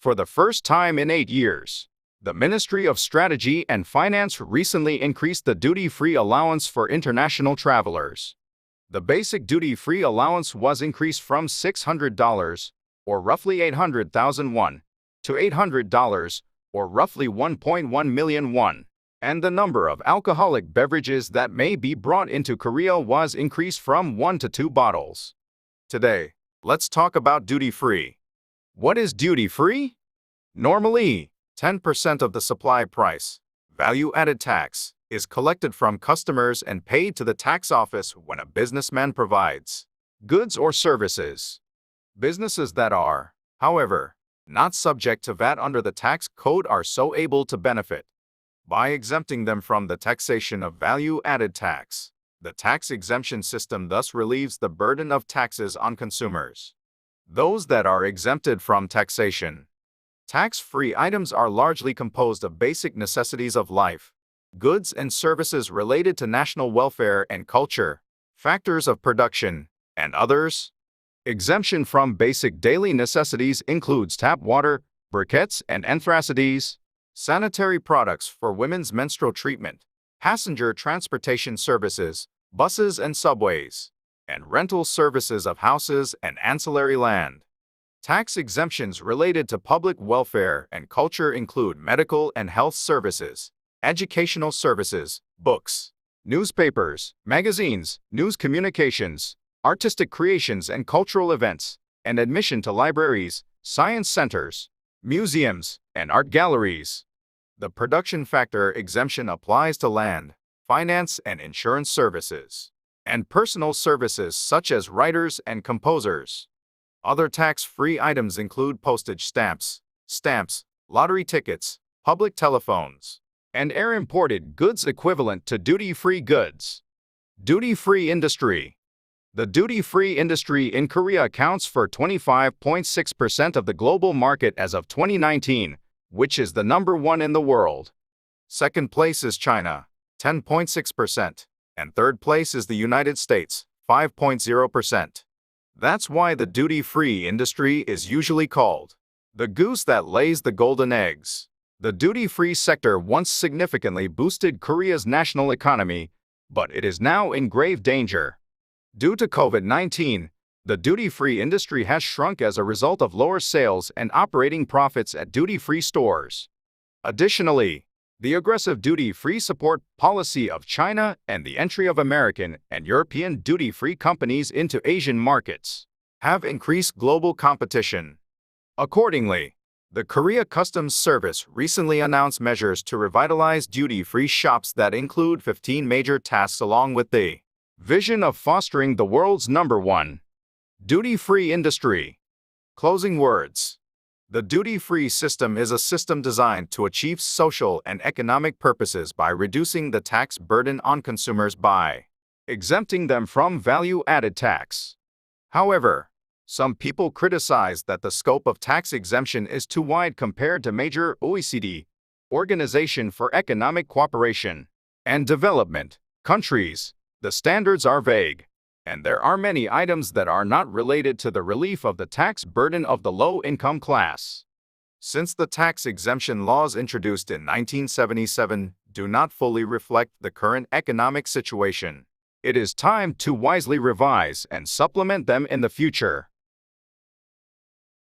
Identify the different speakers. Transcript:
Speaker 1: For the first time in 8 years, the Ministry of Strategy and Finance recently increased the duty-free allowance for international travelers. The basic duty-free allowance was increased from $600, or roughly 800,000 won, to $800, or roughly 1.1 million won, and the number of alcoholic beverages that may be brought into Korea was increased from 1 to 2 bottles. Today, let's talk about duty-free. What is duty-free? Normally, 10% of the supply price, value-added tax, is collected from customers and paid to the tax office when a businessman provides goods or services. Businesses that are, however, not subject to VAT under the tax code are so able to benefit by exempting them from the taxation of value-added tax. The tax exemption system thus relieves the burden of taxes on consumers. Those that are exempted from taxation. Tax-free items are largely composed of basic necessities of life, goods and services related to national welfare and culture, factors of production, and others. Exemption from basic daily necessities includes tap water, briquettes and anthracides, sanitary products for women's menstrual treatment, passenger transportation services, buses and subways, and rental services of houses and ancillary land. Tax exemptions related to public welfare and culture include medical and health services, educational services, books, newspapers, magazines, news communications, artistic creations and cultural events, and admission to libraries, science centers, museums, and art galleries. The production factor exemption applies to land, finance and insurance services, and personal services such as writers and composers. Other tax-free items include postage stamps, lottery tickets, public telephones, and air-imported goods equivalent to duty-free goods. Duty-free industry. The duty-free industry in Korea accounts for 25.6% of the global market as of 2019, which is the number 1 in the world. Second place is China, 10.6%, and third place is the United States, 5.0%. That's why the duty-free industry is usually called the goose that lays the golden eggs. The duty-free sector once significantly boosted Korea's national economy, but it is now in grave danger. Due to COVID-19, the duty-free industry has shrunk as a result of lower sales and operating profits at duty-free stores. Additionally, the aggressive duty-free support policy of China and the entry of American and European duty-free companies into Asian markets have increased global competition. Accordingly, the Korea Customs Service recently announced measures to revitalize duty-free shops that include 15 major tasks along with the vision of fostering the world's #1 duty-free industry. Closing words. The duty-free system is a system designed to achieve social and economic purposes by reducing the tax burden on consumers by exempting them from value-added tax. However, some people criticize that the scope of tax exemption is too wide compared to major OECD, Organization for Economic Cooperation and Development, countries. The standards are vague, and there are many items that are not related to the relief of the tax burden of the low-income class. Since the tax exemption laws introduced in 1977 do not fully reflect the current economic situation, it is time to wisely revise and supplement them in the future.